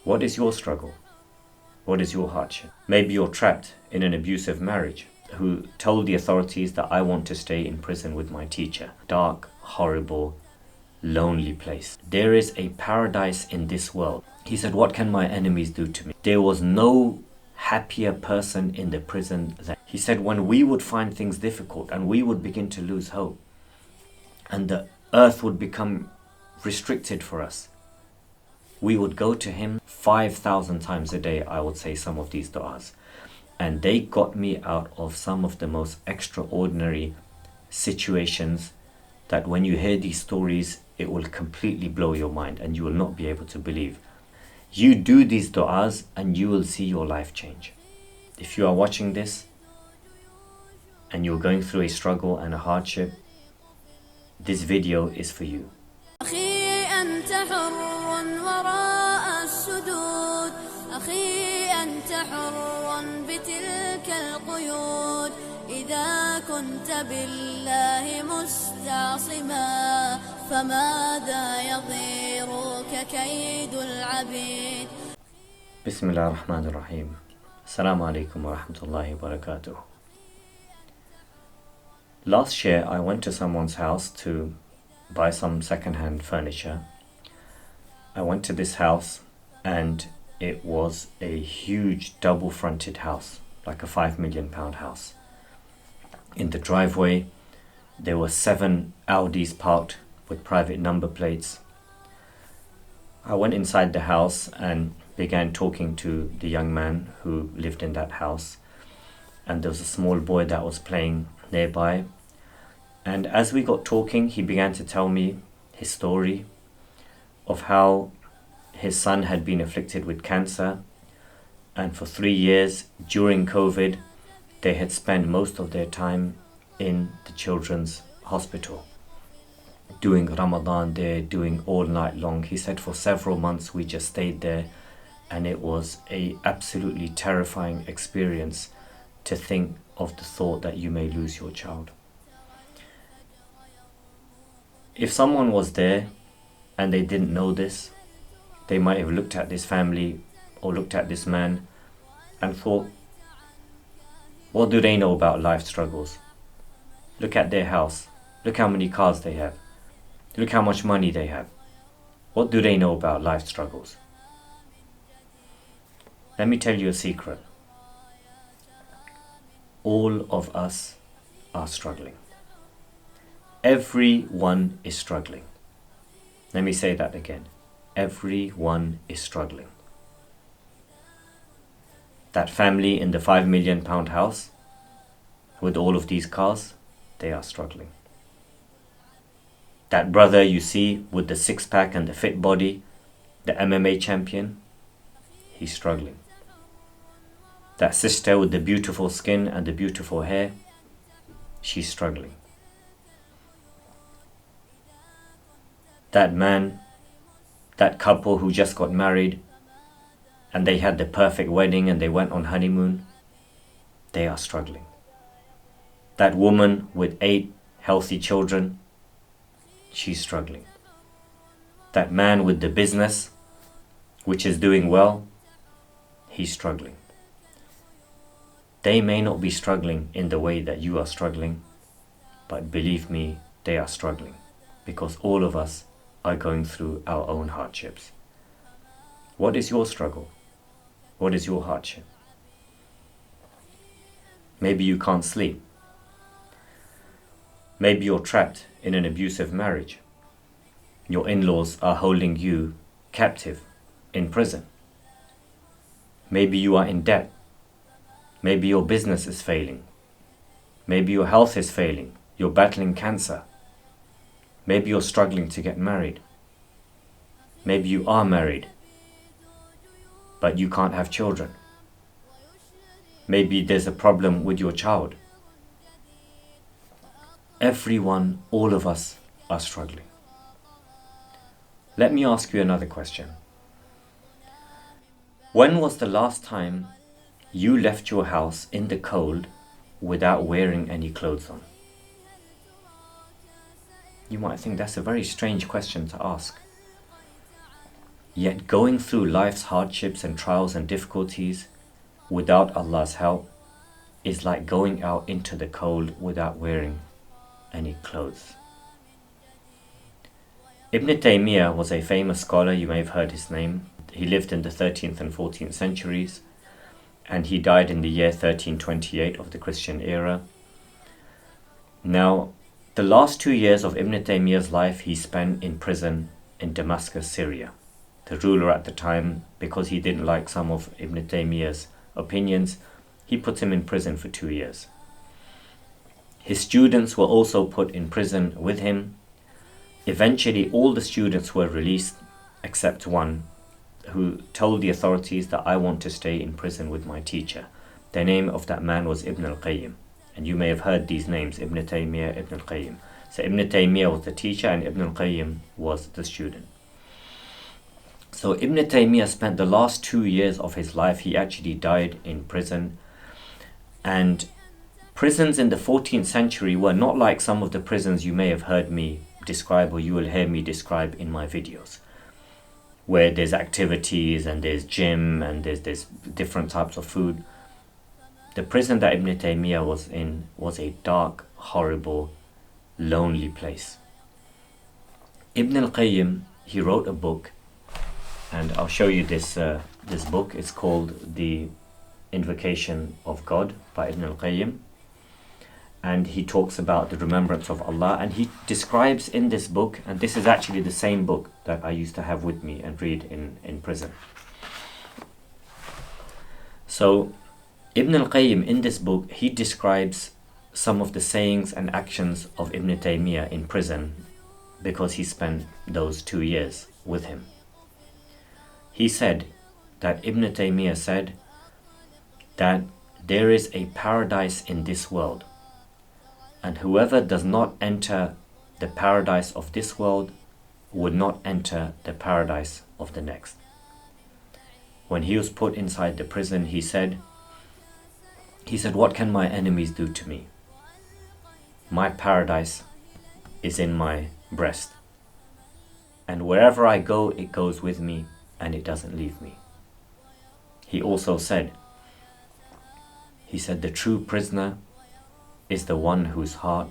What is your struggle? What is your hardship? Maybe you're trapped in an abusive marriage who told the authorities that I want to stay in prison with my teacher. Dark, horrible, lonely place. There is a paradise in this world. He said, what can my enemies do to me? There was no happier person in the prison than he said, when we would find things difficult and we would begin to lose hope and the earth would become restricted for us, we would go to him 5,000 times a day. I would say some of these du'as, and they got me out of some of the most extraordinary situations that when you hear these stories, it will completely blow your mind and you will not be able to believe. You do these du'as and you will see your life change. If you are watching this and you're going through a struggle and a hardship, this video is for you. إذا كنت بالله مستعصما فماذا يضيرك كيد العبيد. بسم الله الرحمن الرحيم. Assalamu alaikum wa rahmatullahi wa barakatuh. Last year I went to someone's house to buy some second-hand furniture. I went to this house and it was a huge double-fronted house, like a £5 million house. In the driveway there were 7 Audis parked with private number plates. I went inside the house and began talking to the young man who lived in that house, and there was a small boy that was playing nearby. And as we got talking, he began to tell me his story of how his son had been afflicted with cancer, and for 3 years during COVID they had spent most of their time in the children's hospital, doing Ramadan there, doing all night long. He said for several months we just stayed there, and it was a absolutely terrifying experience to think of the thought that you may lose your child. If someone was there and they didn't know this, they might have looked at this family or looked at this man and thought, what do they know about life struggles? Look at their house. Look how many cars they have. Look how much money they have. What do they know about life struggles? Let me tell you a secret. All of us are struggling. Everyone is struggling. Let me say that again. Everyone is struggling. That family in the £5 million house with all of these cars, they are struggling. That brother you see with the six-pack and the fit body, the MMA champion, he's struggling. That sister with the beautiful skin and the beautiful hair, she's struggling. That man, that couple who just got married and they had the perfect wedding and they went on honeymoon, they are struggling. That woman with 8 healthy children, she's struggling. That man with the business, which is doing well, he's struggling. They may not be struggling in the way that you are struggling, but believe me, they are struggling, because all of us are going through our own hardships. What is your struggle? What is your hardship? Maybe you can't sleep. Maybe you're trapped in an abusive marriage. Your in-laws are holding you captive in prison. Maybe you are in debt. Maybe your business is failing. Maybe your health is failing. You're battling cancer. Maybe you're struggling to get married. Maybe you are married, but you can't have children. Maybe there's a problem with your child. Everyone, all of us are struggling. Let me ask you another question. When was the last time you left your house in the cold without wearing any clothes on? You might think that's a very strange question to ask. Yet going through life's hardships and trials and difficulties without Allah's help is like going out into the cold without wearing any clothes. Ibn Taymiyyah was a famous scholar, you may have heard his name. He lived in the 13th and 14th centuries, and he died in the year 1328 of the Christian era. Now, the last 2 years of Ibn Taymiyyah's life he spent in prison in Damascus, Syria. The ruler at the time, because he didn't like some of Ibn Taymiyyah's opinions, he put him in prison for 2 years. His students were also put in prison with him. Eventually, all the students were released except one, who told the authorities that I want to stay in prison with my teacher. The name of that man was Ibn al-Qayyim. And you may have heard these names, Ibn Taymiyyah, Ibn al-Qayyim. So Ibn Taymiyyah was the teacher and Ibn al-Qayyim was the student. So Ibn Taymiyyah spent the last 2 years of his life, he actually died in prison. And prisons in the 14th century were not like some of the prisons you may have heard me describe or you will hear me describe in my videos, where there's activities and there's gym and there's different types of food. The prison that Ibn Taymiyyah was in was a dark, horrible, lonely place. Ibn al-Qayyim, he wrote a book, and I'll show you this book. It's called The Invocation of God by Ibn al-Qayyim. And he talks about the remembrance of Allah, and he describes in this book, and this is actually the same book that I used to have with me and read in prison. So Ibn al-Qayyim in this book, he describes some of the sayings and actions of Ibn Taymiyyah in prison because he spent those 2 years with him. He said that Ibn Taymiyyah said that there is a paradise in this world, and whoever does not enter the paradise of this world would not enter the paradise of the next. When he was put inside the prison, he said, what can my enemies do to me? My paradise is in my breast, and wherever I go, it goes with me and it doesn't leave me. He also said, the true prisoner is the one whose heart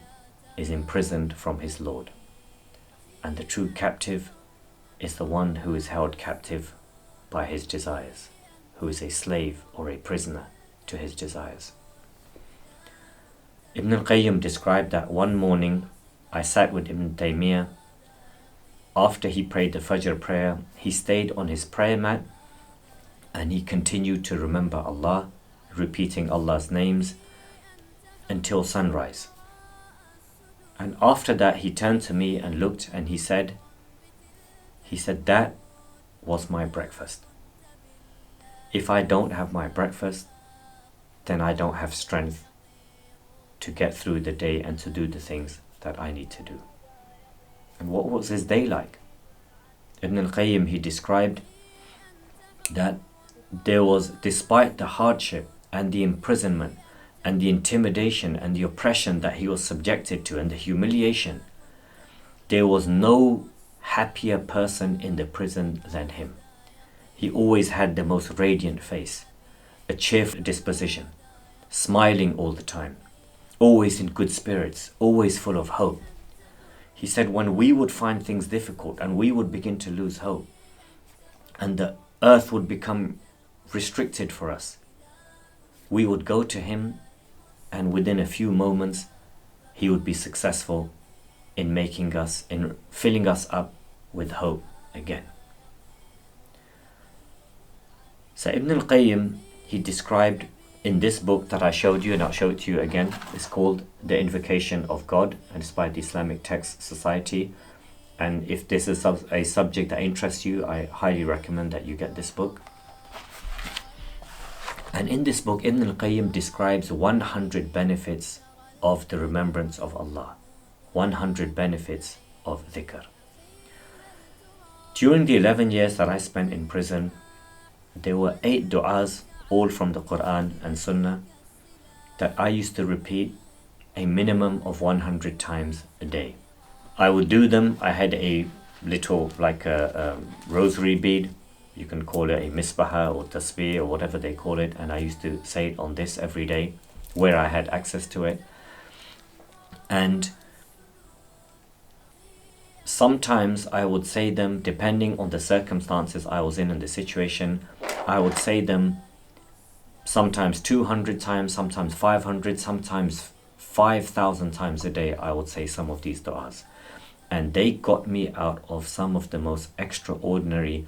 is imprisoned from his Lord, and the true captive is the one who is held captive by his desires, who is a slave or a prisoner to his desires. Ibn al-Qayyim described that one morning I sat with Ibn Taymiyyah. After he prayed the Fajr prayer, he stayed on his prayer mat and he continued to remember Allah, repeating Allah's names until sunrise. And after that he turned to me and looked and he said, that was my breakfast. If I don't have my breakfast, then I don't have strength to get through the day and to do the things that I need to do. And what was his day like? Ibn al-Qayyim, he described that there was, despite the hardship and the imprisonment and the intimidation and the oppression that he was subjected to and the humiliation, there was no happier person in the prison than him. He always had the most radiant face, a cheerful disposition, smiling all the time, always in good spirits, always full of hope. He said when we would find things difficult and we would begin to lose hope and the earth would become restricted for us, we would go to him and within a few moments he would be successful in filling us up with hope again. So Ibn al-Qayyim, he described in this book that I showed you, and I'll show it to you again, it's called The Invocation of God, and it's by the Islamic Text Society. And if this is a subject that interests you, I highly recommend that you get this book. And in this book, Ibn al-Qayyim describes 100 benefits of the remembrance of Allah, 100 benefits of dhikr. During the 11 years that I spent in prison, there were 8 du'as, all from the Quran and Sunnah, that I used to repeat a minimum of 100 times a day. I would do them. I had a little, like a rosary bead. You can call it a misbaha or tasbih or whatever they call it, and I used to say it on this every day where I had access to it. And sometimes I would say them depending on the circumstances I was in and the situation. I would say them sometimes 200 times, sometimes 500, sometimes 5,000 times a day. I would say some of these du'as, and they got me out of some of the most extraordinary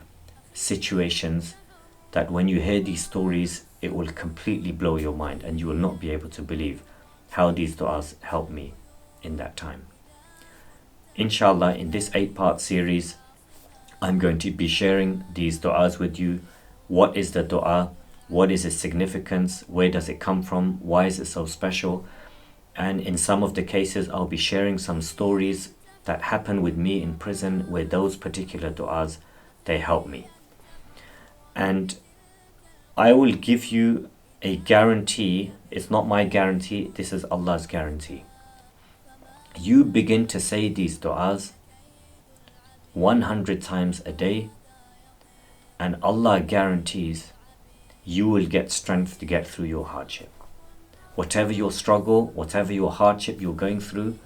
situations that when you hear these stories, it will completely blow your mind and you will not be able to believe how these du'as helped me in that time. Inshallah, in this 8-part series, I'm going to be sharing these du'as with you. What is the du'a? What is its significance? Where does it come from? Why is it so special? And in some of the cases, I'll be sharing some stories that happened with me in prison where those particular du'as, they help me. And I will give you a guarantee. It's not my guarantee, this is Allah's guarantee. You begin to say these du'as 100 times a day, and Allah guarantees you will get strength to get through your hardship. Whatever your struggle, whatever your hardship you're going through,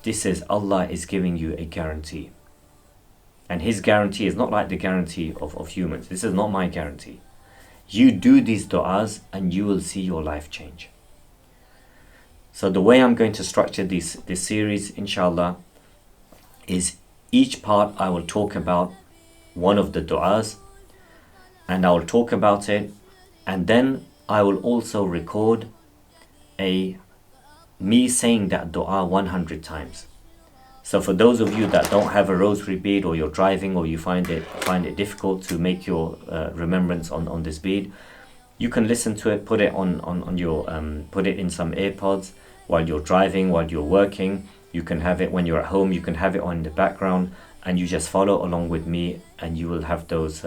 this is Allah is giving you a guarantee. And His guarantee is not like the guarantee of humans. This is not my guarantee. You do these du'as and you will see your life change. So the way I'm going to structure this series, inshallah, is each part I will talk about one of the du'as, and I will talk about it, and then I will also record me saying that du'a 100 times. So for those of you that don't have a rosary bead, or you're driving, or you find it difficult to make your remembrance on this bead, you can listen to it, put it on your put it in some AirPods while you're driving, while you're working. You can have it when you're at home, you can have it on the background, and you just follow along with me, and you will have those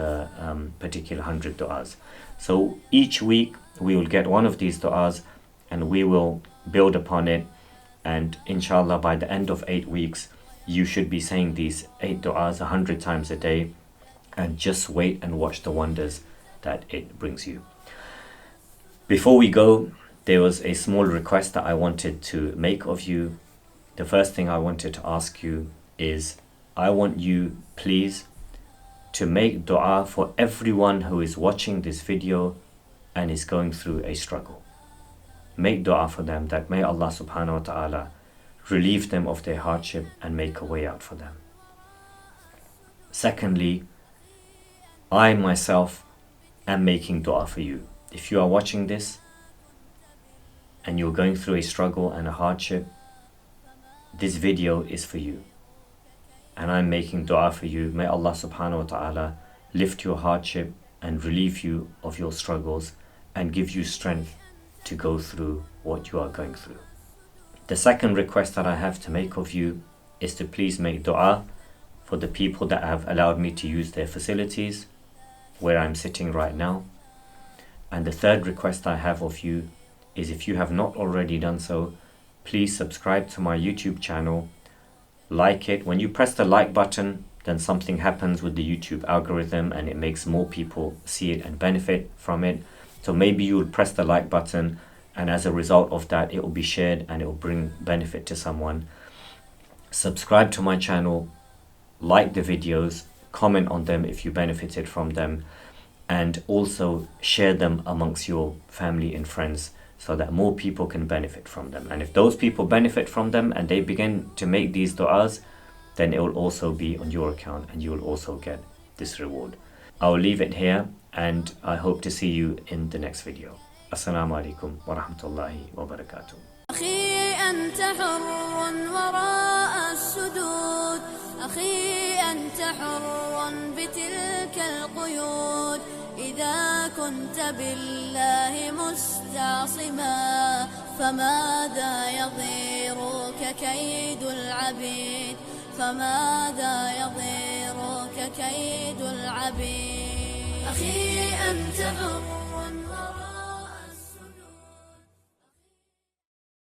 particular 100 du'as. So each week we will get one of these du'as and we will build upon it, and inshallah by the end of 8 weeks you should be saying these 8 du'as 100 times a day, and just wait and watch the wonders that it brings you. Before we go, there was a small request that I wanted to make of you. The first thing I wanted to ask you is, I want you please to make du'a for everyone who is watching this video and is going through a struggle. Make du'a for them, that may Allah subhanahu wa ta'ala relieve them of their hardship and make a way out for them. Secondly, I myself am making du'a for you. If you are watching this and you're going through a struggle and a hardship, this video is for you. And I'm making du'a for you. May Allah subhanahu wa ta'ala lift your hardship and relieve you of your struggles and give you strength to go through what you are going through. The second request that I have to make of you is to please make du'a for the people that have allowed me to use their facilities where I'm sitting right now. And the third request I have of you is, if you have not already done so, please subscribe to my YouTube channel, like it. When you press the like button, then something happens with the YouTube algorithm and it makes more people see it and benefit from it. So maybe you will press the like button, and as a result of that, it will be shared and it will bring benefit to someone. Subscribe to my channel, like the videos, comment on them if you benefited from them, and also share them amongst your family and friends so that more people can benefit from them. And if those people benefit from them and they begin to make these du'as, then it will also be on your account and you will also get this reward. I will leave it here, and I hope to see you in the next video. Assalamu alaikum wa rahmatullahi wa barakatuh. أخي أنت حر وراء السدود، أخي أنت حر بتلك القيود. إذا كنت بالله مستعصما فماذا يضيرك كيد العبيد، فماذا يضيرك كيد العبيد. أخي أنت حر وراء